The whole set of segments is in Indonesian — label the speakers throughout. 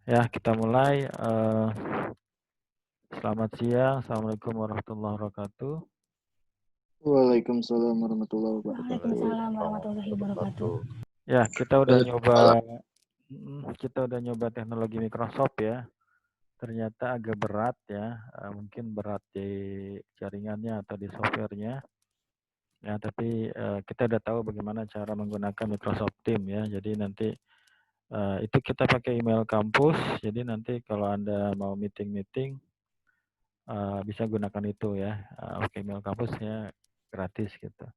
Speaker 1: Ya, kita mulai. Selamat siang. Assalamualaikum warahmatullahi wabarakatuh.
Speaker 2: Waalaikumsalam warahmatullahi wabarakatuh.
Speaker 3: Waalaikumsalam warahmatullahi wabarakatuh.
Speaker 1: Ya,
Speaker 2: Baik, malam.
Speaker 1: kita udah nyoba teknologi Microsoft ya. Ternyata agak berat ya. Mungkin berat di jaringannya atau di softwarenya. Ya, tapi kita udah tahu bagaimana cara menggunakan Microsoft Teams ya. Jadi nanti itu kita pakai email kampus. Jadi nanti kalau Anda mau meeting-meeting bisa gunakan itu ya. Pakai email kampusnya gratis gitu.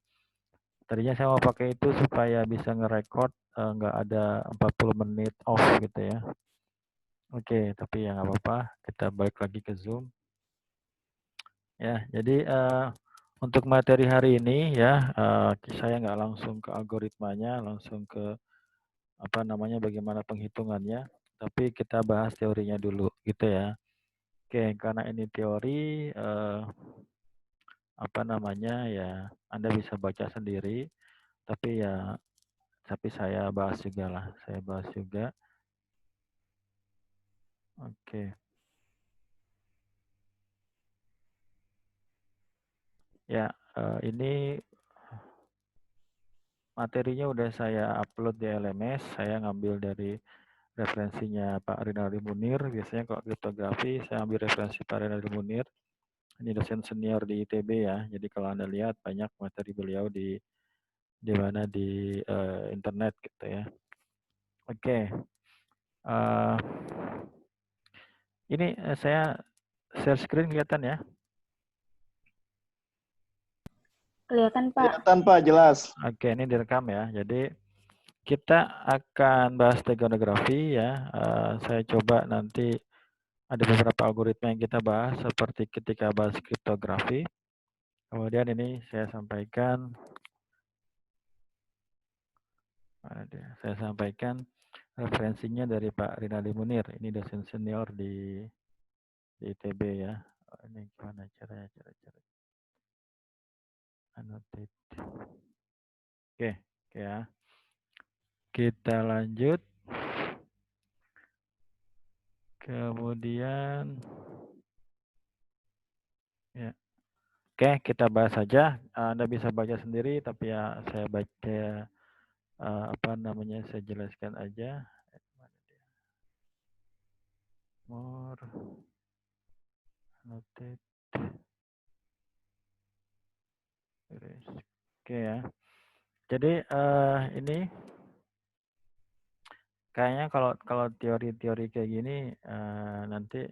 Speaker 1: Tadinya saya mau pakai itu supaya bisa nge-record nggak ada 40 menit off gitu ya. Oke, tapi ya nggak apa-apa. Kita balik lagi ke Zoom. Ya, jadi untuk materi hari ini ya, saya nggak langsung ke algoritmanya, langsung ke apa namanya, bagaimana penghitungannya. Tapi kita bahas teorinya dulu gitu ya. Oke, karena ini teori, apa namanya ya, Anda bisa baca sendiri. Tapi saya bahas juga lah. Saya bahas juga. Oke. Ya, ini materinya udah saya upload di LMS. Saya ngambil dari referensinya Pak Rinaldi Munir. Biasanya kalau kriptografi, saya ambil referensi Pak Rinaldi Munir. Ini dosen senior di ITB ya. Jadi kalau Anda lihat banyak materi beliau di mana di internet gitu ya. Oke. Ini saya share screen kelihatan ya.
Speaker 3: Kelihatan, Pak.
Speaker 2: Kelihatan Pak, jelas.
Speaker 1: Oke, ini direkam ya. Jadi kita akan bahas steganography ya. Saya coba nanti ada beberapa algoritma yang kita bahas seperti ketika bahas kriptografi. Kemudian ini saya sampaikan referensinya dari Pak Rinaldi Munir. Ini dosen senior di ITB ya. Ini gimana caranya? Cara annotate. Oke, ya. Kita lanjut. Kemudian ya. Oke, kita bahas saja. Anda bisa baca sendiri, tapi ya saya baca apa namanya, saya jelaskan aja. More annotate. Oke ya. Jadi ini kayaknya kalau teori-teori kayak gini nanti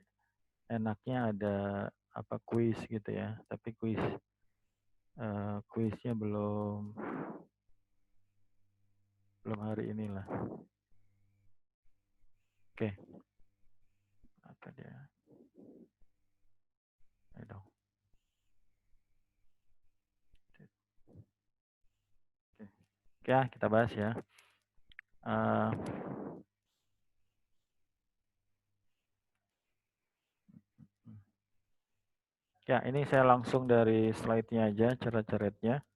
Speaker 1: enaknya ada apa kuis gitu ya. Tapi kuisnya belum hari ini lah. Oke. Apa dia? Ayo dong. Oke, ya, kita bahas ya. Ya, ini saya langsung dari slide-nya aja, cara-caranya.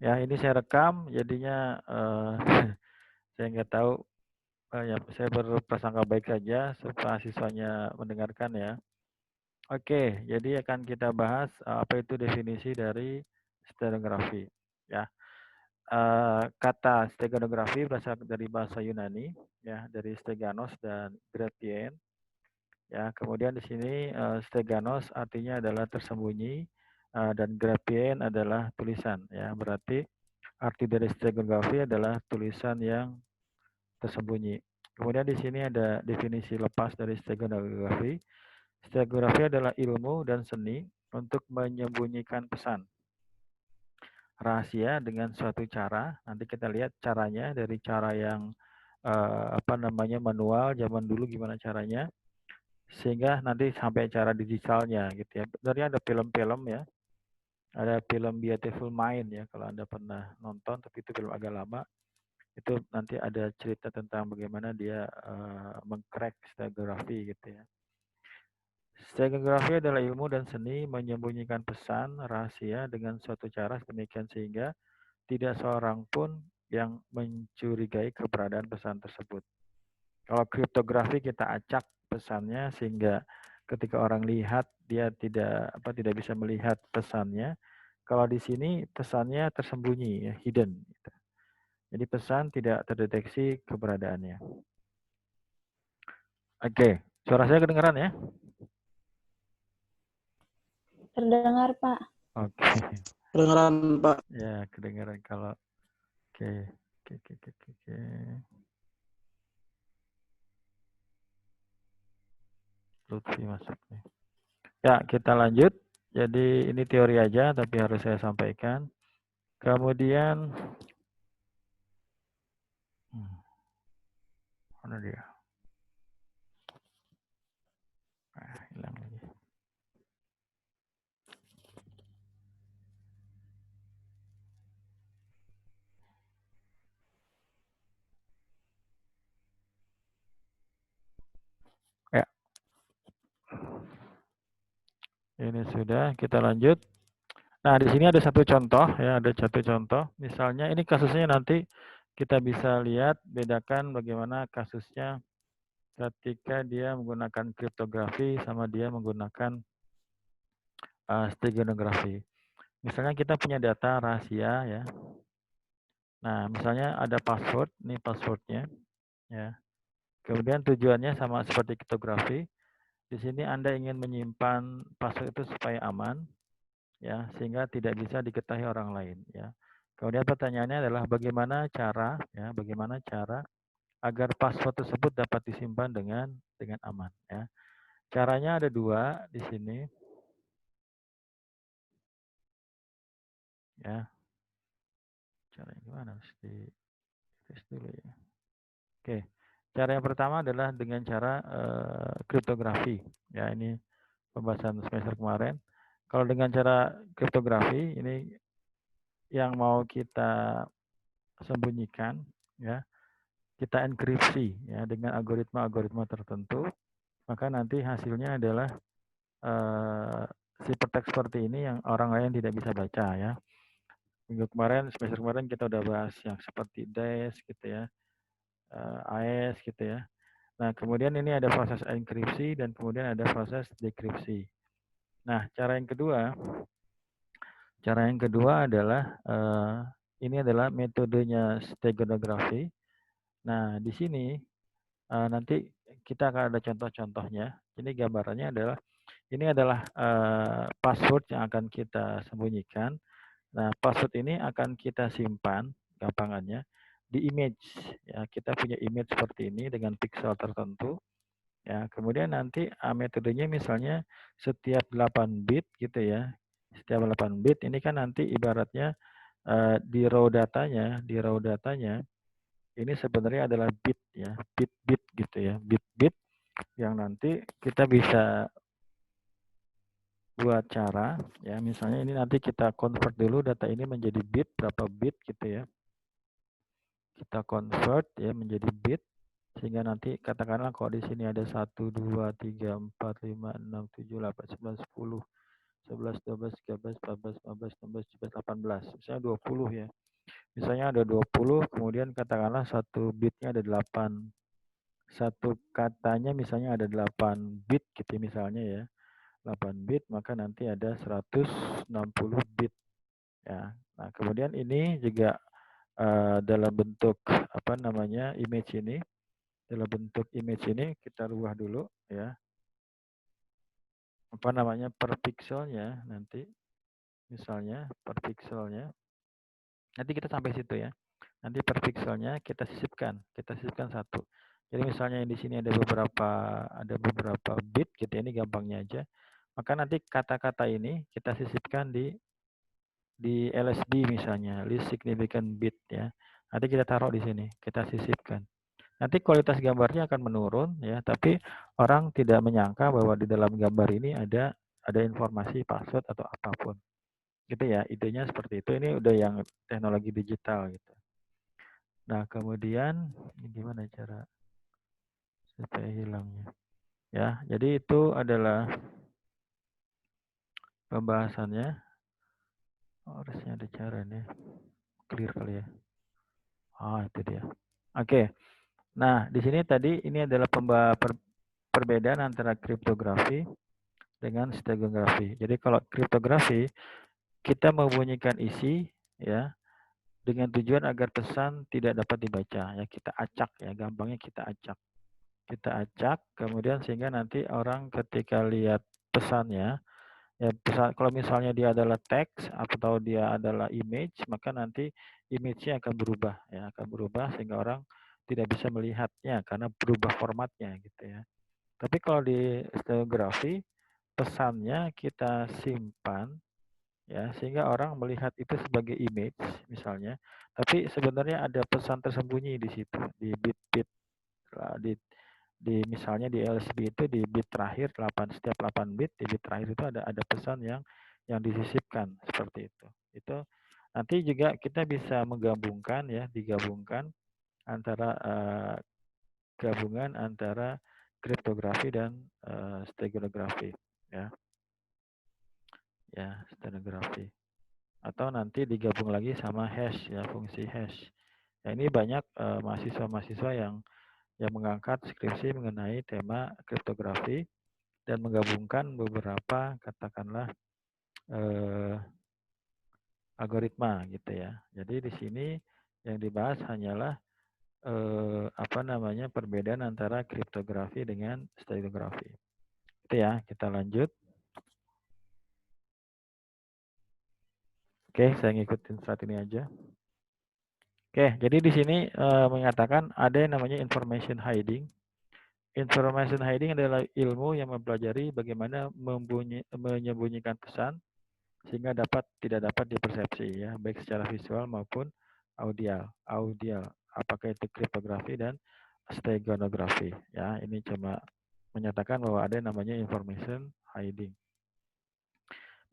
Speaker 1: Ya, ini saya rekam, jadinya saya nggak tahu, ya, saya berprasangka baik saja supaya siswanya mendengarkan ya. Oke, jadi akan kita bahas apa itu definisi dari steganography. Ya, kata steganography berasal dari bahasa Yunani, ya, dari steganos dan grapien. Ya, kemudian di sini steganos artinya adalah tersembunyi dan grapien adalah tulisan. Ya, berarti arti dari steganography adalah tulisan yang tersembunyi. Kemudian di sini ada definisi lepas dari steganography. Steganography adalah ilmu dan seni untuk menyembunyikan pesan rahasia dengan suatu cara. Nanti kita lihat caranya dari cara yang apa namanya manual zaman dulu gimana caranya, sehingga nanti sampai cara digitalnya gitu ya. Sebenarnya ada film-film ya, ada film Beautiful Mind ya kalau Anda pernah nonton, tapi itu film agak lama. Itu nanti ada cerita tentang bagaimana dia mengcrack steganography gitu ya. Steganography adalah ilmu dan seni menyembunyikan pesan rahasia dengan suatu cara sedemikian sehingga tidak seorang pun yang mencurigai keberadaan pesan tersebut. Kalau kriptografi kita acak pesannya sehingga ketika orang lihat dia tidak bisa melihat pesannya. Kalau di sini pesannya tersembunyi, ya, hidden. Gitu. Jadi pesan tidak terdeteksi keberadaannya. Oke, suara saya kedengaran ya?
Speaker 3: Terdengar, Pak.
Speaker 1: Oke,
Speaker 2: Kedengeran, Pak.
Speaker 1: ya kedengaran kalau oke, oke. Lutfi masuknya. Ya, kita lanjut. Jadi ini teori aja, tapi harus saya sampaikan. Kemudian, mana dia? Hilang lagi. Ya, ini sudah. Kita lanjut. Nah, di sini ada satu contoh, ya, ada satu contoh. Misalnya ini kasusnya nanti kita bisa lihat, bedakan bagaimana kasusnya ketika dia menggunakan kriptografi sama dia menggunakan steganografi. Misalnya kita punya data rahasia, ya. Nah, misalnya ada password, ini passwordnya, ya. Kemudian tujuannya sama seperti kriptografi. Di sini Anda ingin menyimpan password itu supaya aman, ya, sehingga tidak bisa diketahui orang lain, ya. Kemudian pertanyaannya adalah bagaimana cara agar password tersebut dapat disimpan dengan aman, ya. Caranya ada dua di sini, ya. Caranya gimana? Mesti tes dulu ya. Oke. Cara yang pertama adalah dengan cara kriptografi. Ya, ini pembahasan semester kemarin. Kalau dengan cara kriptografi ini yang mau kita sembunyikan, ya, kita enkripsi, ya, dengan algoritma tertentu, maka nanti hasilnya adalah ciphertext seperti ini yang orang lain tidak bisa baca, ya. Minggu kemarin, semester kemarin kita udah bahas yang seperti DES gitu ya, AES gitu ya. Nah, kemudian ini ada proses enkripsi dan kemudian ada proses dekripsi. Nah, cara yang kedua adalah ini adalah metodenya steganografi. Nah, di sini nanti kita akan ada contoh-contohnya. Ini gambarannya adalah ini adalah password yang akan kita sembunyikan. Nah, password ini akan kita simpan gampangannya di image. Ya, kita punya image seperti ini dengan pixel tertentu. Ya, kemudian nanti metodenya misalnya setiap 8 bit gitu ya. Setiap 8 bit ini kan nanti ibaratnya di raw datanya ini sebenarnya adalah bit ya, bit-bit gitu ya, bit-bit yang nanti kita bisa buat cara ya, misalnya ini nanti kita convert dulu data ini menjadi bit, berapa bit gitu ya. Kita convert ya menjadi bit sehingga nanti katakanlah kalau di sini ada 1 2 3 4 5 6 7 8 9 10 11 12 13 14 15 16 17 18 misalnya 20 ya. Misalnya ada 20 kemudian katakanlah satu bitnya ada 8. Satu katanya misalnya ada 8 bit gitu misalnya ya. 8 bit maka nanti ada 160 bit ya. Nah, kemudian ini juga dalam bentuk apa namanya image ini, dalam bentuk image ini kita rubah dulu ya, apa namanya per pixelnya nanti misalnya per pixelnya nanti kita sampai situ ya, nanti per pixelnya kita sisipkan satu. Jadi misalnya di sini ada beberapa bit gitu, ini gampangnya aja, maka nanti kata-kata ini kita sisipkan di LSB misalnya, list significant bit ya. Nanti kita taruh di sini, kita sisipkan. Nanti kualitas gambarnya akan menurun ya, tapi orang tidak menyangka bahwa di dalam gambar ini ada informasi password atau apapun. Gitu ya, idenya seperti itu. Ini udah yang teknologi digital gitu. Nah, kemudian ini gimana cara supaya hilangnya? Ya, jadi itu adalah pembahasannya. Oh, harusnya ada cara nih. Clear kali ya. Ah, itu dia. Oke. Nah, di sini tadi ini adalah perbedaan antara kriptografi dengan stegografi. Jadi kalau kriptografi kita membunyikan isi ya dengan tujuan agar pesan tidak dapat dibaca ya, kita acak ya, gampangnya kita acak. Kita acak kemudian sehingga nanti orang ketika lihat pesannya ya, pesan kalau misalnya dia adalah teks atau dia adalah image, maka nanti image-nya akan berubah ya, akan berubah sehingga orang tidak bisa melihatnya karena berubah formatnya gitu ya. Tapi kalau di stereografi pesannya kita simpan ya sehingga orang melihat itu sebagai image misalnya, tapi sebenarnya ada pesan tersembunyi di situ di bit-bit di misalnya di LSB itu di bit terakhir 8 setiap 8 bit di bit terakhir itu ada pesan yang disisipkan seperti itu. Itu nanti juga kita bisa menggabungkan ya, digabungkan antara gabungan antara kriptografi dan stereografi ya. Ya, stereografi. Atau nanti digabung lagi sama hash ya, fungsi hash. Ya, ini banyak mahasiswa-mahasiswa yang mengangkat skripsi mengenai tema kriptografi dan menggabungkan beberapa katakanlah algoritma gitu ya. Jadi di sini yang dibahas hanyalah apa namanya perbedaan antara kriptografi dengan stereografi. Itu ya, kita lanjut. Oke, saya ngikutin saat ini aja. Oke, jadi di sini mengatakan ada yang namanya information hiding. Information hiding adalah ilmu yang mempelajari bagaimana menyembunyikan pesan sehingga tidak dapat dipersepsi ya, baik secara visual maupun audial. Apakah itu kriptografi dan steganography ya. Ini cuma menyatakan bahwa ada yang namanya information hiding.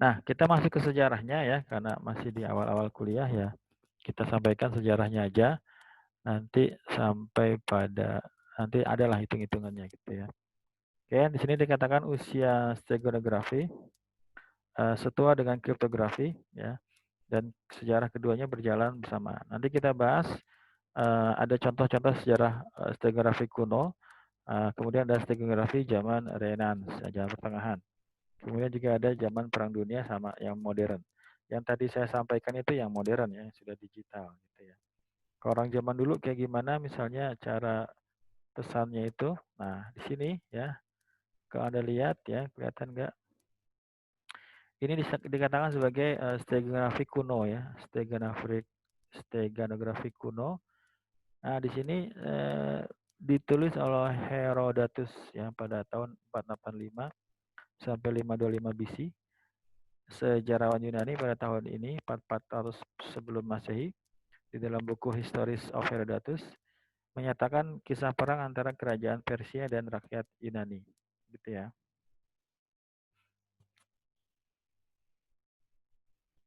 Speaker 1: Nah, kita masuk ke sejarahnya ya, karena masih di awal-awal kuliah ya. Kita sampaikan sejarahnya aja, nanti sampai pada nanti adalah hitung-hitungannya gitu ya. Oke, di sini dikatakan usia steganography setua dengan kriptografi ya, dan sejarah keduanya berjalan bersama. Nanti kita bahas ada contoh-contoh sejarah stereografi kuno, kemudian ada stereografi zaman Renaissance, zaman pertengahan. Kemudian juga ada zaman Perang Dunia sama yang modern. Yang tadi saya sampaikan itu yang modern ya, yang sudah digital gitu ya. Kalau orang zaman dulu kayak gimana misalnya cara pesannya itu. Nah, di sini ya, kalau Anda lihat ya, kelihatan nggak? Ini dikatakan sebagai stereografi kuno ya, stereografi kuno. Nah, di sini ditulis oleh Herodotus ya pada tahun 485 sampai 525 BC. Sejarawan Yunani pada tahun ini 400 sebelum Masehi di dalam buku Histories of Herodotus menyatakan kisah perang antara kerajaan Persia dan rakyat Yunani. Gitu ya.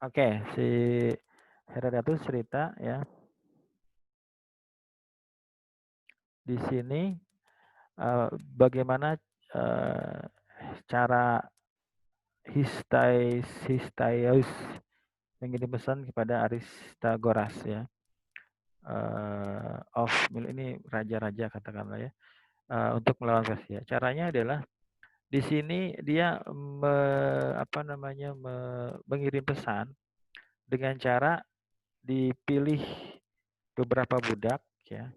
Speaker 1: Oke, si Herodotus cerita ya. Di sini bagaimana cara Histaius mengirim pesan kepada Aristagoras ya. Ini raja-raja katakanlah ya, untuk melawan Persia. Caranya adalah di sini dia mengirim pesan dengan cara dipilih beberapa budak ya,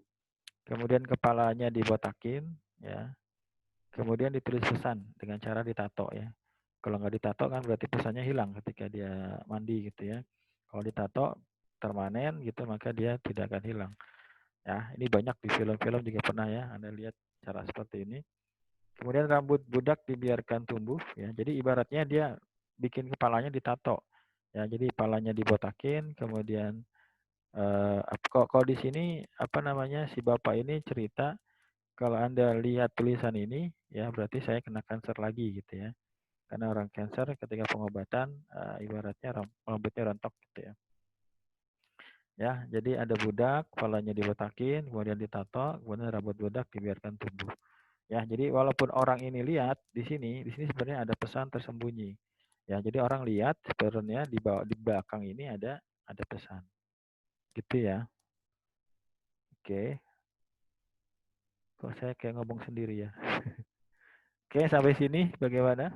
Speaker 1: kemudian kepalanya dibotakin ya, kemudian ditulis pesan dengan cara ditato ya. Kalau nggak ditato kan berarti pesannya hilang ketika dia mandi gitu ya. Kalau ditato permanen gitu maka dia tidak akan hilang. Ya, ini banyak di film-film juga pernah ya Anda lihat cara seperti ini. Kemudian rambut budak dibiarkan tumbuh ya. Jadi ibaratnya dia bikin kepalanya ditato. Ya, jadi kepalanya dibotakin, kemudian kalau di sini apa namanya si bapak ini cerita kalau Anda lihat tulisan ini ya berarti saya kena kanker lagi gitu ya. Karena orang cancer ketika pengobatan ibaratnya rambutnya rontok gitu ya. Ya, jadi ada budak, kepalanya dibotakin, kemudian ditato, kemudian rambut budak dibiarkan tumbuh. Ya, jadi walaupun orang ini lihat di sini sebenarnya ada pesan tersembunyi. Ya, jadi orang lihat sebenarnya di belakang ini ada pesan. Gitu ya. Oke. Kok saya kayak ngomong sendiri ya? Oke, sampai sini bagaimana?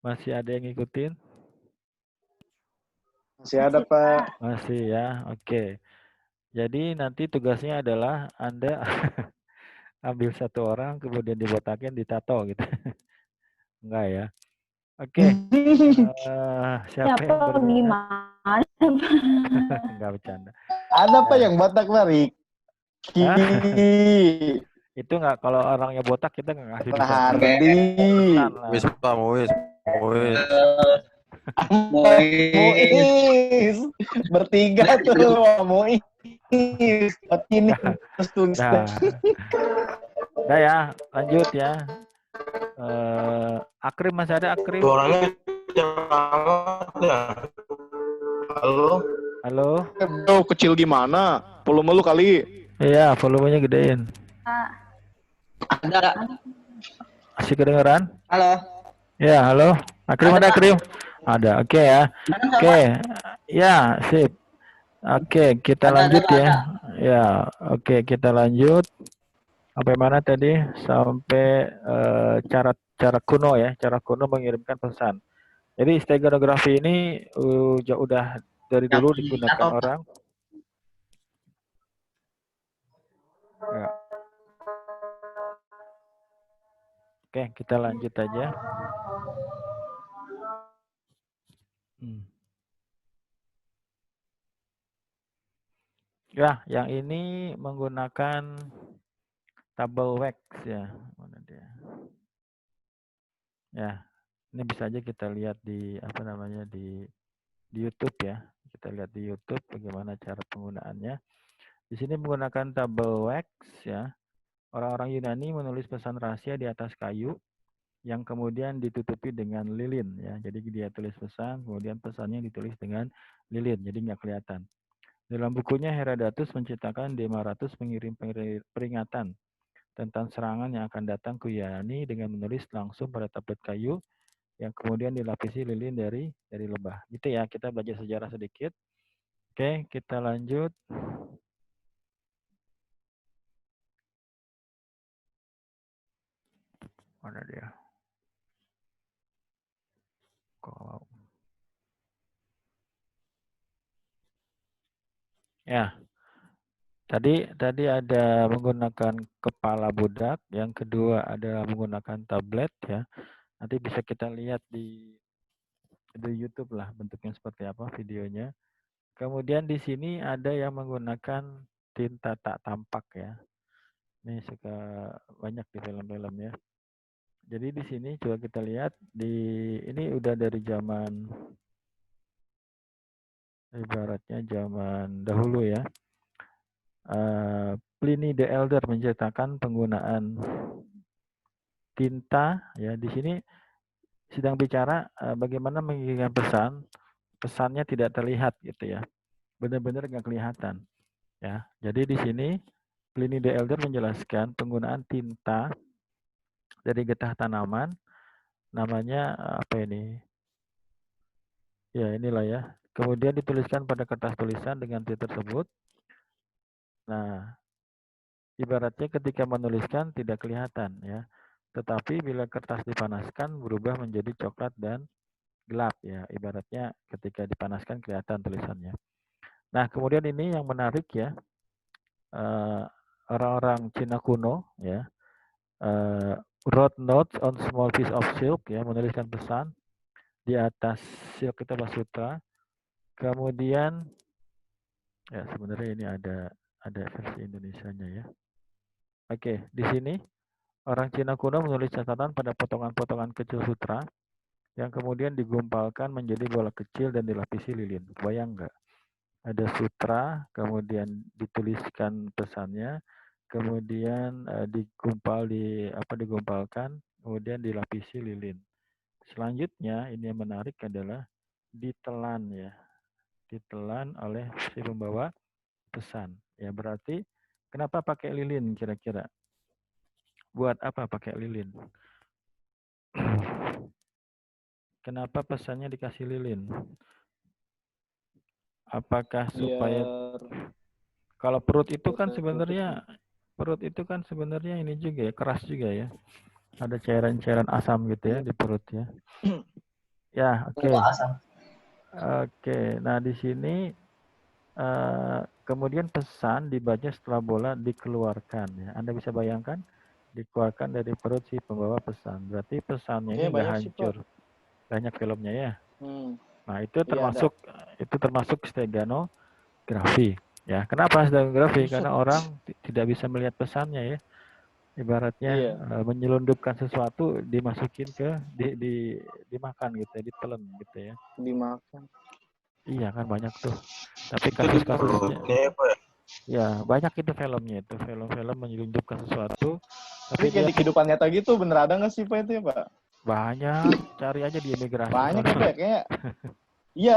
Speaker 1: Masih ada yang ngikutin?
Speaker 2: Masih ada, Pak.
Speaker 1: Masih ya, oke. Jadi nanti tugasnya adalah Anda ambil satu orang, kemudian dibotakin, ditato gitu. Enggak ya? Oke, siapa
Speaker 3: Siapa
Speaker 1: yang berminat?
Speaker 3: gimana?
Speaker 1: Enggak bercanda.
Speaker 2: Ada, Pak,
Speaker 1: Ya.
Speaker 2: yang Batak, Pak. Riki.
Speaker 1: Hah? Itu nggak, kalau orangnya botak kita nggak ngasih diskon
Speaker 2: Hardi.
Speaker 1: pesan lah.
Speaker 4: Wis, Pak, wis.
Speaker 2: Muiz. Bertiga tuh, Muiz. Ini terus tulis.
Speaker 1: Nah, udah ya, lanjut ya. Akrim masih ada Akrim?
Speaker 4: Suaranya amat ya. Halo.
Speaker 1: Halo?
Speaker 2: Bro, kecil gimana? Volume lu kali.
Speaker 1: Iya, volumenya gedein.
Speaker 5: Ada.
Speaker 1: Masih kedengeran?
Speaker 5: Halo.
Speaker 1: Ya, halo. Akrim ada, Akrim? Ada, oke ya. Oke, ya, sip. Oke, kita lanjut ya. Ya, oke, kita lanjut. Sampai mana tadi? Sampai cara kuno ya, cara kuno mengirimkan pesan. Jadi steganography ini udah dari dulu digunakan orang. Ya. Oke, kita lanjut aja. Ya, yang ini menggunakan tabel wax ya. Mana dia? Ya, ini bisa aja kita lihat di apa namanya di YouTube ya. Kita lihat di YouTube bagaimana cara penggunaannya. Di sini menggunakan tabel wax ya. Orang-orang Yunani menulis pesan rahasia di atas kayu yang kemudian ditutupi dengan lilin ya. Jadi dia tulis pesan, kemudian pesannya ditulis dengan lilin, jadi nggak kelihatan. Dalam bukunya Herodotus menciptakan Demaratus mengirim peringatan tentang serangan yang akan datang ke Yunani dengan menulis langsung pada tablet kayu yang kemudian dilapisi lilin dari lebah. Gitu ya, kita belajar sejarah sedikit. Oke, kita lanjut. Mana dia? Kok ya, tadi ada menggunakan kepala budak, yang kedua adalah menggunakan tablet ya. Nanti bisa kita lihat di YouTube lah bentuknya seperti apa videonya. Kemudian di sini ada yang menggunakan tinta tak tampak ya. Ini suka banyak di film-film ya. Jadi di sini coba kita lihat ini udah dari zaman ibaratnya zaman dahulu ya. Pliny the Elder menceritakan penggunaan tinta ya. Di sini sedang bicara bagaimana mengirimkan pesannya tidak terlihat gitu ya. Benar-benar nggak kelihatan ya. Jadi di sini Pliny the Elder menjelaskan penggunaan tinta dari getah tanaman, namanya apa ini? Ya inilah ya. Kemudian dituliskan pada kertas tulisan dengan tinta tersebut. Nah, ibaratnya ketika menuliskan tidak kelihatan ya. Tetapi bila kertas dipanaskan berubah menjadi coklat dan gelap ya. Ibaratnya ketika dipanaskan kelihatan tulisannya. Nah, kemudian ini yang menarik ya. Orang-orang Cina kuno ya. Wrote notes on small piece of silk ya, menuliskan pesan di atas silk itu basutra. Kemudian ya sebenarnya ini ada versi Indonesianya ya. Oke, di sini orang Cina kuno menulis catatan pada potongan-potongan kecil sutra yang kemudian digumpalkan menjadi bola kecil dan dilapisi lilin. Bayang nggak? Ada sutra, kemudian dituliskan pesannya, kemudian digumpalkan, kemudian dilapisi lilin. Selanjutnya ini yang menarik adalah ditelan ya, ditelan oleh si pembawa pesan. Ya berarti kenapa pakai lilin kira-kira? Buat apa pakai lilin? Kenapa pesannya dikasih lilin? Apakah supaya kalau perut itu kan sebenarnya Perut itu kan sebenarnya ini juga ya, keras juga ya. Ada cairan-cairan asam gitu ya di perut ya. Ya, oke.
Speaker 5: Asam.
Speaker 1: Oke, nah di sini kemudian pesan dibaca setelah bola dikeluarkan ya. Anda bisa bayangkan dikeluarkan dari perut si pembawa pesan. Berarti pesannya ini
Speaker 2: Iya,
Speaker 1: nggak
Speaker 2: banyak sih, Pak.
Speaker 1: hancur. Banyak filmnya ya.
Speaker 2: Hmm.
Speaker 1: Nah, itu
Speaker 2: Iya, ada.
Speaker 1: termasuk steganografi ya. Kenapa steganografi?
Speaker 2: Buset.
Speaker 1: Karena orang tidak bisa melihat pesannya ya. Ibaratnya
Speaker 2: Iya.
Speaker 1: menyelundupkan sesuatu dimasukin ke dimakan gitu ya, ditelan gitu ya.
Speaker 2: Dimakan.
Speaker 1: Iya kan banyak tuh. Tapi
Speaker 4: Itu di
Speaker 1: kasus-kasusnya
Speaker 4: perutnya ya, Pak.
Speaker 1: ya banyak itu filmnya itu film-film menyelundupkan sesuatu tapi
Speaker 2: Tapi kayak
Speaker 1: dia
Speaker 2: di kehidupan nyata gitu, bener ada nggak sih, Pak, itu ya, Pak?
Speaker 1: banyak cari aja di imigrasi
Speaker 2: Banyak ya,
Speaker 1: sono.
Speaker 2: Pak, kayaknya. Iya,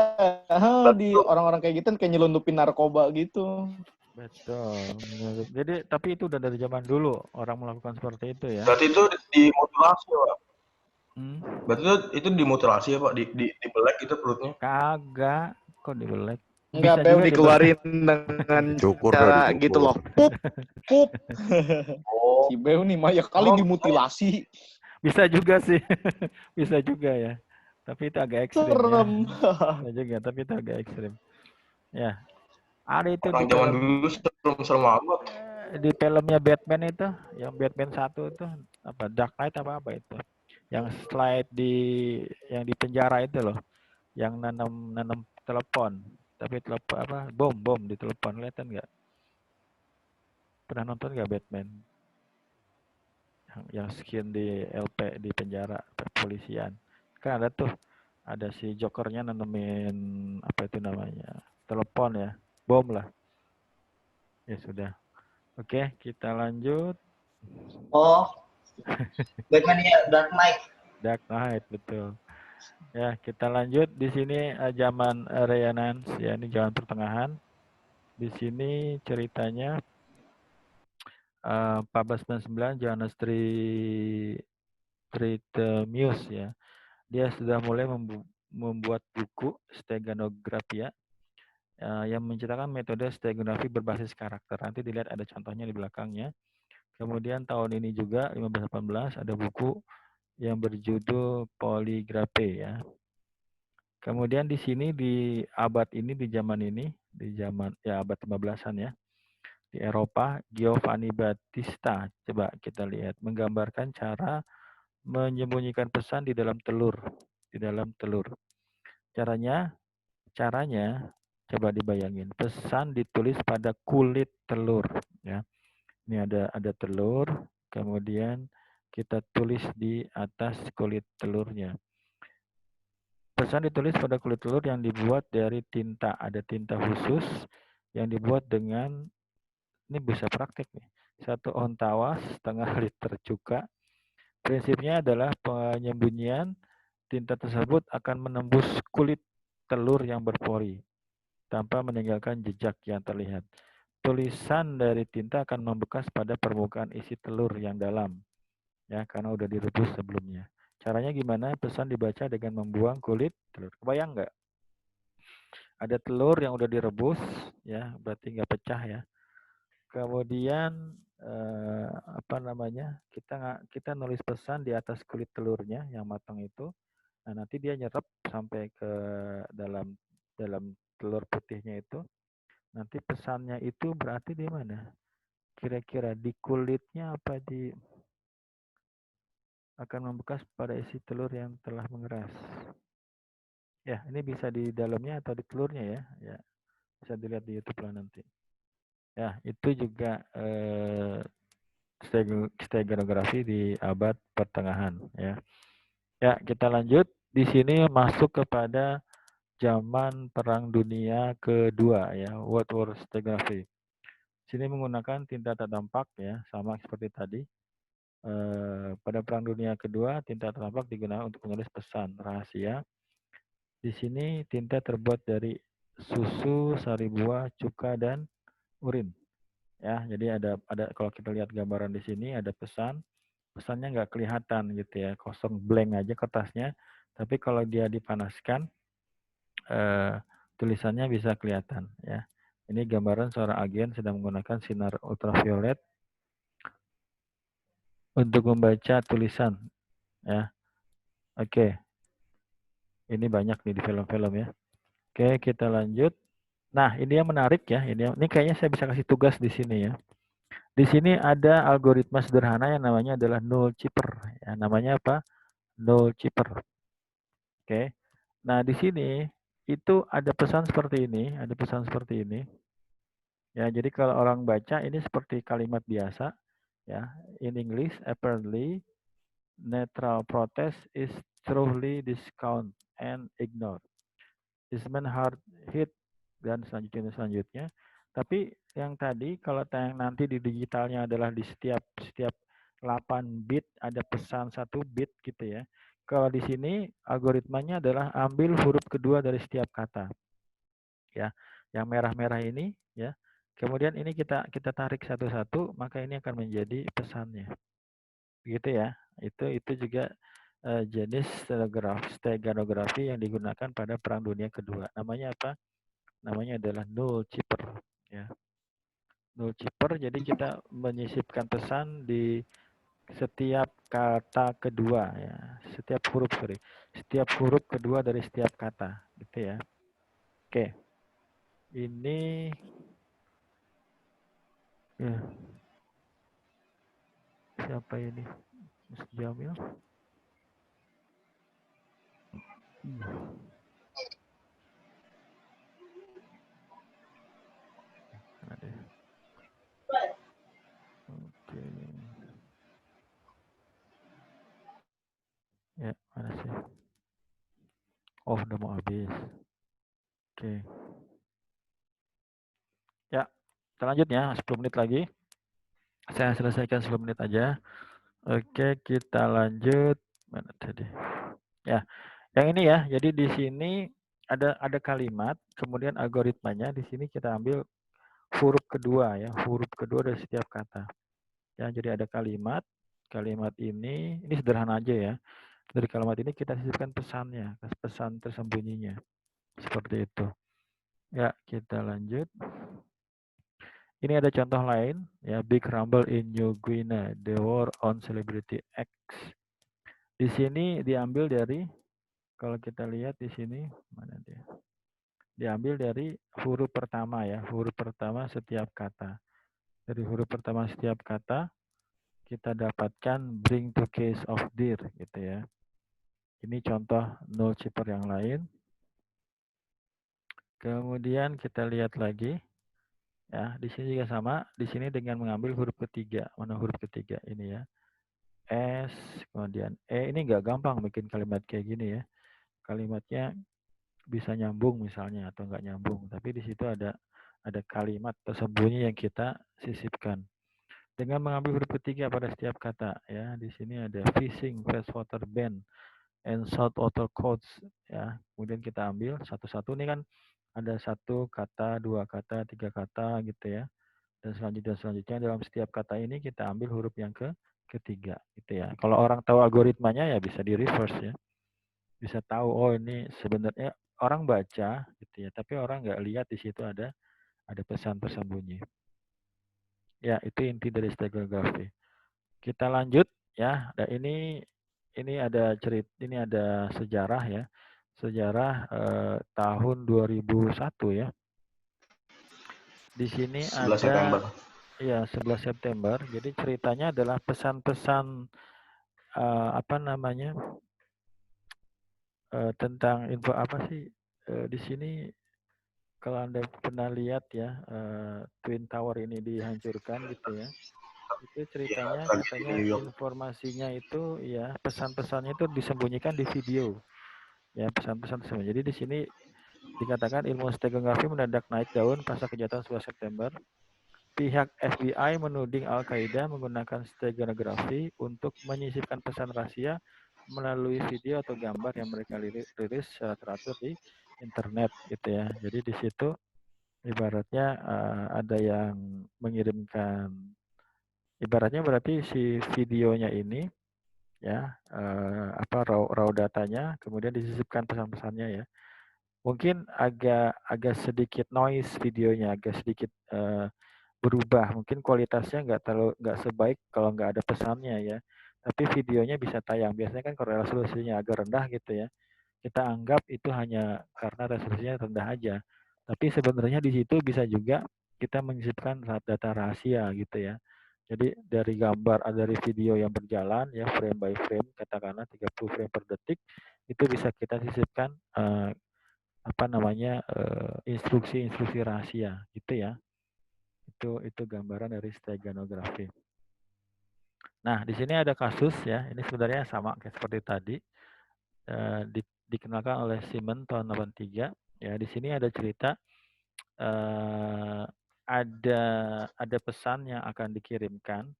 Speaker 2: di
Speaker 4: Betul.
Speaker 2: orang-orang kayak gitu kayak nyelundupin narkoba gitu.
Speaker 1: Betul. Jadi tapi itu udah dari zaman dulu orang melakukan seperti itu ya.
Speaker 4: Berarti itu dimutilasi ya, Pak.
Speaker 1: Hmm.
Speaker 4: Berarti itu dimutilasi ya, Pak, dibelek itu perutnya.
Speaker 1: Kagak kok dibelek.
Speaker 2: Enggak,
Speaker 1: Bisa
Speaker 2: Beo
Speaker 1: juga dibelek.
Speaker 2: dikeluarin dengan
Speaker 6: Cukur
Speaker 2: cara
Speaker 6: dari
Speaker 2: gitu
Speaker 6: cukur.
Speaker 2: loh. Pup, pup.
Speaker 4: Oh,
Speaker 2: Si Beo nih banyak kali
Speaker 4: Emang
Speaker 2: dimutilasi.
Speaker 1: Bisa juga sih. Bisa juga ya. Tapi itu agak ekstrim ya.
Speaker 2: Serem.
Speaker 1: Bisa juga, tapi itu agak ekstrim. Ya. Ada itu
Speaker 4: orang
Speaker 1: di
Speaker 4: zaman
Speaker 1: film
Speaker 4: dulu serem-serem amat.
Speaker 1: di filmnya Batman itu, yang Batman 1 itu apa Dark Knight apa itu. Yang slide yang di penjara itu loh, yang nanam telepon. Tapi telepon apa? Bom di telepon, kelihatan nggak? Pernah nonton nggak Batman? Yang skin di LP di penjara kepolisian. Kan ada tuh, ada si Jokernya nanemin apa itu namanya? Telepon ya, bom lah. Ya sudah. Oke, kita lanjut.
Speaker 5: Oh, Batman ya Dark Knight.
Speaker 1: Dark Knight, betul. Ya, kita lanjut. Di sini zaman Renaissance, ya, ini zaman pertengahan. Di sini ceritanya 1499 Johannes Trithemius ya. Dia sudah mulai membuat buku Steganographia yang menceritakan metode steganography berbasis karakter. Nanti dilihat ada contohnya di belakangnya. Kemudian tahun ini juga 1518 ada buku yang berjudul Polygraphe ya. Kemudian di sini di abad ini, di zaman ini, di zaman ya abad 15-an ya, di Eropa, Giovanni Battista, coba kita lihat, menggambarkan cara menyembunyikan pesan di dalam telur, di dalam telur. Caranya, coba dibayangin, pesan ditulis pada kulit telur, ya. Ini ada telur, kemudian kita tulis di atas kulit telurnya. Pesan ditulis pada kulit telur yang dibuat dari tinta. Ada tinta khusus yang dibuat dengan, ini bisa praktek nih, 1 on tawas, setengah liter cuka. Prinsipnya adalah penyembunyian tinta tersebut akan menembus kulit telur yang berpori tanpa meninggalkan jejak yang terlihat. Tulisan dari tinta akan membekas pada permukaan isi telur yang dalam, ya, karena udah direbus sebelumnya. Caranya gimana? Pesan dibaca dengan membuang kulit telur. Kebayang nggak? Ada telur yang udah direbus, ya, berarti nggak pecah ya. Kemudian apa namanya? Kita nulis pesan di atas kulit telurnya yang matang itu. Nah, nanti dia nyerap sampai ke dalam dalam telur putihnya itu. Nanti pesannya itu berarti di mana? Kira-kira di kulitnya apa di akan membekas pada isi telur yang telah mengeras. Ya, ini bisa di dalamnya atau di telurnya ya. Ya, bisa dilihat di YouTube lah nanti. Ya, itu juga steganografi di abad pertengahan ya. Ya, kita lanjut. Di sini masuk kepada zaman Perang Dunia Kedua ya, World War Steganography. Sini menggunakan tinta tak tampak ya, sama seperti tadi. Pada Perang Dunia Kedua, tinta tak tampak digunakan untuk menulis pesan rahasia. Di sini tinta terbuat dari susu, sari buah, cuka, dan urin. Ya, jadi ada kalau kita lihat gambaran di sini ada pesan, pesannya nggak kelihatan gitu ya, kosong blank aja kertasnya. Tapi kalau dia dipanaskan, tulisannya bisa kelihatan ya. Ini gambaran seorang agen sedang menggunakan sinar ultraviolet untuk membaca tulisan ya. Oke. Ini banyak nih di film-film ya. Oke, kita lanjut. Nah, ini yang menarik ya. Ini kayaknya saya bisa kasih tugas di sini ya. Di sini ada algoritma sederhana yang namanya adalah null chipper. Ya, namanya apa? Null chipper. Oke. Nah, di sini itu ada pesan seperti ini, ada pesan seperti ini. Ya, jadi kalau orang baca ini seperti kalimat biasa ya. In English, apparently neutral protest is truly discount and ignore. This man hard hit dan selanjutnya. Tapi yang tadi kalau tayang nanti di digitalnya adalah di setiap 8 bit ada pesan 1 bit gitu ya. Kalau di sini algoritmanya adalah ambil huruf kedua dari setiap kata. Ya. Yang merah-merah ini ya. Kemudian ini kita tarik satu-satu, maka ini akan menjadi pesannya. Begitu ya. Itu juga jenis steganografi yang digunakan pada Perang Dunia Kedua. Namanya apa? Namanya adalah null chipper. Ya. Null chipper, jadi kita menyisipkan pesan di setiap kata kedua ya, setiap huruf kedua dari setiap kata, gitu ya. Oke, ini ya siapa ini? Mas Jamil. Ada. Oke. Ya, mana sih? Oh, udah mau habis. Oke. Ya, kita lanjut ya, 10 menit lagi. Saya selesaikan 10 menit aja. Oke, kita lanjut. Mana tadi? Ya, yang ini ya. Jadi di sini ada kalimat, kemudian algoritmanya di sini kita ambil huruf kedua ya, huruf kedua dari setiap kata. Ya, jadi ada kalimat ini sederhana aja ya. Dari kalimat ini kita sisipkan pesannya, pesan tersembunyinya. Seperti itu. Ya, kita lanjut. Ini ada contoh lain ya, Big Rumble in New Guinea, The War on Celebrity X. Di sini diambil dari, kalau kita lihat di sini mana dia? Diambil dari huruf pertama ya, huruf pertama setiap kata. Dari huruf pertama setiap kata kita dapatkan bring to case of deer gitu ya. Ini contoh null chipper yang lain. Kemudian kita lihat lagi. Ya, di sini juga sama. Di sini dengan mengambil huruf ketiga. Mana huruf ketiga ini ya? S, kemudian E. Ini nggak gampang bikin kalimat kayak gini ya. Kalimatnya bisa nyambung misalnya atau nggak nyambung. Tapi di situ ada kalimat tersembunyi yang kita sisipkan. Dengan mengambil huruf ketiga pada setiap kata ya. Di sini ada fishing, freshwater ban, and saltwater codes ya. Kemudian kita ambil satu-satu. Ini kan ada 1 kata, 2 kata, 3 kata gitu ya. Dan selanjutnya dalam setiap kata ini kita ambil huruf yang ketiga gitu ya. Kalau orang tahu algoritmanya ya bisa di reverse ya. Bisa tahu oh ini sebenarnya orang baca gitu ya, tapi orang nggak lihat di situ ada pesan tersembunyi. Ya, itu inti dari stereografi. Kita lanjut ya. Dan ini ada ini ada sejarah ya. Sejarah tahun 2001 ya. Di sini
Speaker 4: 11 September.
Speaker 1: Iya, 11 September. Jadi ceritanya adalah pesan-pesan apa namanya? Tentang info apa sih? Di sini kalau Anda pernah lihat ya, Twin Tower ini dihancurkan gitu ya. Itu ceritanya
Speaker 4: Ya,
Speaker 1: katanya informasinya itu ya, pesan-pesannya itu disembunyikan di video. Ya, pesan-pesan tersembunyi. Jadi di sini dikatakan ilmu stereografi mendadak naik daun pasca kejahatan 11 September. Pihak FBI menuding Al-Qaeda menggunakan stereografi untuk menyisipkan pesan rahasia melalui video atau gambar yang mereka rilis secara teratur di internet gitu ya. Jadi di situ ibaratnya ada yang mengirimkan, ibaratnya berarti si videonya ini ya raw datanya kemudian disisipkan pesan-pesannya ya. Mungkin agak sedikit noise videonya, agak sedikit berubah. Mungkin kualitasnya nggak sebaik kalau nggak ada pesannya ya. Tapi videonya bisa tayang. Biasanya kan kalau resolusinya agak rendah gitu ya, kita anggap itu hanya karena resolusinya rendah aja. Tapi sebenarnya di situ bisa juga kita menyisipkan data rahasia gitu ya. Jadi dari gambar, dari video yang berjalan ya frame by frame, katakanlah 30 frame per detik, itu bisa kita sisipkan instruksi-instruksi rahasia gitu ya. Itu gambaran dari steganografi. Nah, di sini ada kasus ya. Ini sebenarnya sama kayak seperti tadi. Dikenalkan oleh Simon tahun 83. Ya, di sini ada cerita ada pesan yang akan dikirimkan.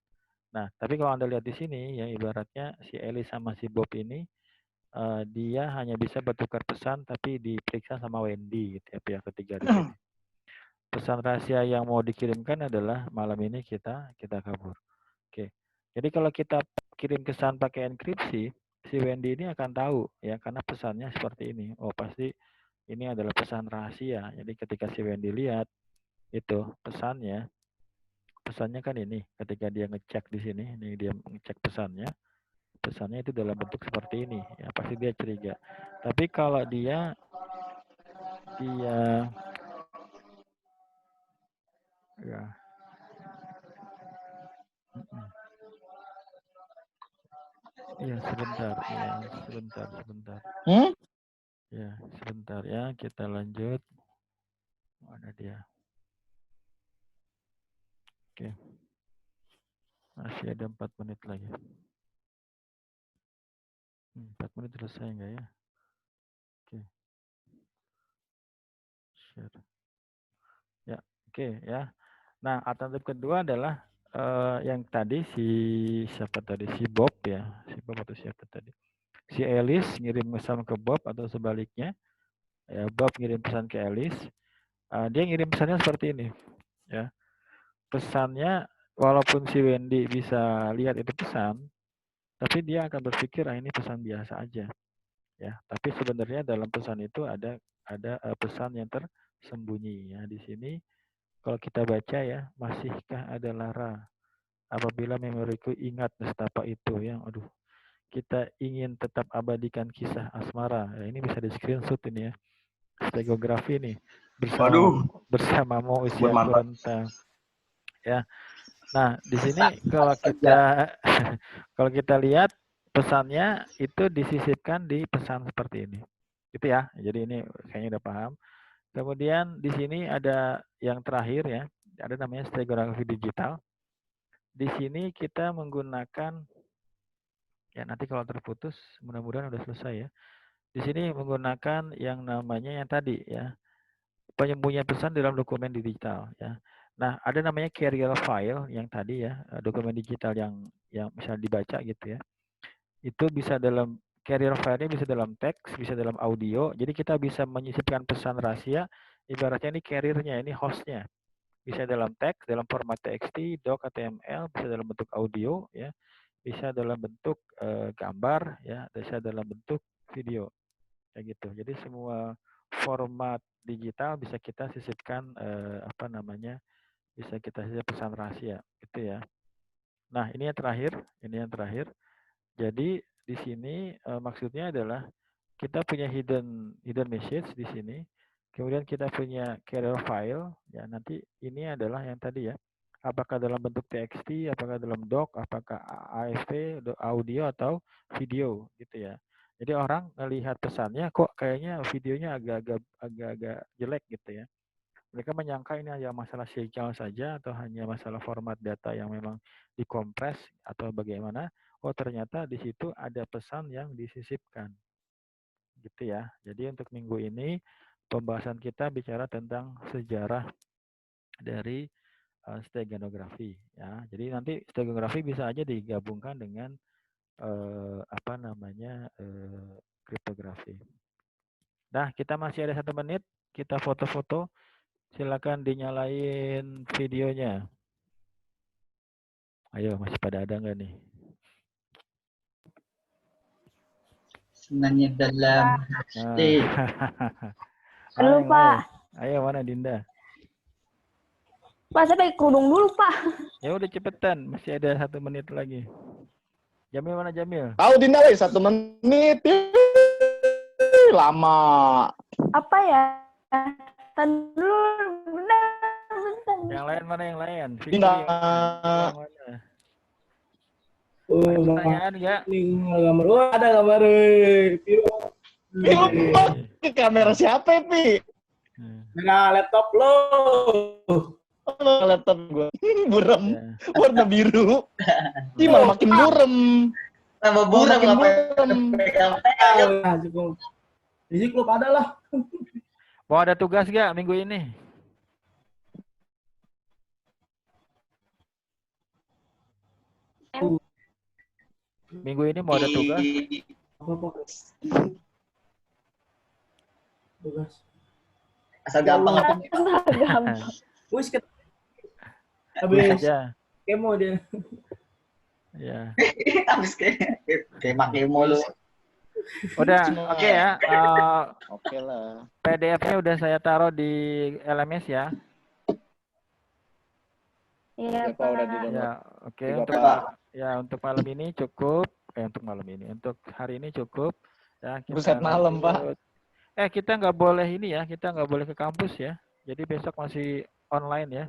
Speaker 1: Nah, tapi kalau Anda lihat di sini ya ibaratnya si Eli sama si Bob ini dia hanya bisa bertukar pesan tapi diperiksa sama Wendy gitu ya, pihak ketiga di sini. Pesan rahasia yang mau dikirimkan adalah malam ini kita kabur. Oke. Jadi kalau kita kirim pesan pakai enkripsi, si Wendy ini akan tahu ya karena pesannya seperti ini. Oh, pasti ini adalah pesan rahasia. Jadi ketika si Wendy lihat itu pesannya kan ini. Ketika dia ngecek di sini, ini dia ngecek pesannya itu dalam bentuk seperti ini. Ya pasti dia curiga. Tapi kalau dia ya iya sebentar ya sebentar ya kita lanjut. Mana dia? Oke, masih ada 4 menit lagi. 4 menit selesai enggak ya? Oke, share ya. Oke ya. Nah, alternatif kedua adalah yang tadi siapa tadi, si Bob ya, si Bob atau siapa tadi, si Alice ngirim pesan ke Bob atau sebaliknya ya, Bob ngirim pesan ke Alice. Dia ngirim pesannya seperti ini ya. Pesannya walaupun si Wendy bisa lihat itu pesan, tapi dia akan berpikir ini pesan biasa aja ya. Tapi sebenarnya dalam pesan itu ada pesan yang tersembunyi ya. Di sini kalau kita baca ya, masihkah ada lara apabila memoriku ingat nestapa itu yang kita ingin tetap abadikan kisah asmara. Ya, ini bisa di screenshot ini ya. Stegografi nih bersamamu usiaku renta. Ya. Nah, di sini kalau kita lihat pesannya itu disisipkan di pesan seperti ini. Gitu ya. Jadi ini kayaknya udah paham. Kemudian di sini ada yang terakhir ya. Ada namanya stereografi digital. Di sini kita menggunakan ya nanti kalau terputus mudah-mudahan udah selesai ya. Di sini menggunakan yang namanya yang tadi ya. Penyembunyian pesan dalam dokumen digital ya. Nah, ada namanya carrier file yang tadi ya, dokumen digital yang bisa dibaca gitu ya. Itu bisa dalam carrier file-nya bisa dalam teks, bisa dalam audio. Jadi kita bisa menyisipkan pesan rahasia, ibaratnya ini carrier-nya, ini host-nya. Bisa dalam teks, dalam format TXT, doc, HTML, bisa dalam bentuk audio ya. Bisa dalam bentuk gambar ya, bisa dalam bentuk video. Kayak gitu. Jadi semua format digital bisa kita sisipkan bisa kita sisip pesan rahasia gitu ya. Nah, ini yang terakhir. Jadi di sini maksudnya adalah kita punya hidden message di sini. Kemudian kita punya carrier file ya, nanti ini adalah yang tadi ya. Apakah dalam bentuk TXT, apakah dalam doc, apakah ASV, audio atau video gitu ya. Jadi orang melihat pesannya kok kayaknya videonya agak-agak jelek gitu ya. Mereka menyangka ini hanya masalah signal saja atau hanya masalah format data yang memang dikompres atau bagaimana. Oh ternyata di situ ada pesan yang disisipkan. Gitu ya. Jadi untuk minggu ini pembahasan kita bicara tentang sejarah dari steganografi ya. Jadi nanti steganografi bisa aja digabungkan dengan kriptografi. Nah, kita masih ada 1 menit, kita foto-foto. Silakan dinyalain videonya. Ayo, masih pada ada nggak nih?
Speaker 5: Senangnya dalam hati.
Speaker 3: Halo, Pak.
Speaker 1: Ayo, mana Dinda?
Speaker 3: Pak, saya pakai kerudung dulu, Pak.
Speaker 1: Ya udah cepetan, masih ada 1 menit lagi. Jamil mana Jamil?
Speaker 2: Tahu Dinda, 1 menit. Ih, lama.
Speaker 3: Apa ya? Tan dulu, bentar.
Speaker 1: Yang lain mana yang lain? Fikri,
Speaker 2: Dinda.
Speaker 1: yang mana? Ada pertanyaan nggak?
Speaker 6: Gambar. Oh, ada gambar. Piro.
Speaker 2: Film ke kamera siapa, Pi?
Speaker 6: Nah, laptop lo.
Speaker 2: Oh, laptop gue. Buram.
Speaker 1: Ya.
Speaker 2: Warna biru. Gimana makin buram.
Speaker 5: Tambah buram
Speaker 2: Makin
Speaker 5: ngapain
Speaker 2: buram.
Speaker 5: pegang-pegang.
Speaker 6: Nah, cukup. Fisik lo ada lah.
Speaker 1: Mau ada tugas nggak minggu ini? Minggu ini mau ada tugas?
Speaker 6: Apa, Pak? Tugas.
Speaker 5: Asal gampang apa?
Speaker 3: Gampang.
Speaker 6: Wis ket.
Speaker 1: Bisa
Speaker 6: Habis
Speaker 1: aja.
Speaker 6: kemo dia.
Speaker 1: Ya.
Speaker 5: Habis kayak make mulu.
Speaker 1: Udah, oke ya.
Speaker 2: Oke lah.
Speaker 1: PDF-nya udah saya taruh di LMS ya.
Speaker 3: Iya,
Speaker 2: Ya, Pak, udah
Speaker 3: Pak.
Speaker 2: di-download.
Speaker 1: Ya, oke.
Speaker 2: Juga,
Speaker 1: Untuk
Speaker 2: Pak.
Speaker 1: untuk malam ini cukup. Untuk malam ini, untuk hari ini cukup. Ya,
Speaker 2: Buset malam, Pak.
Speaker 1: Kita nggak boleh ini ya. Kita nggak boleh ke kampus ya. Jadi besok masih online ya.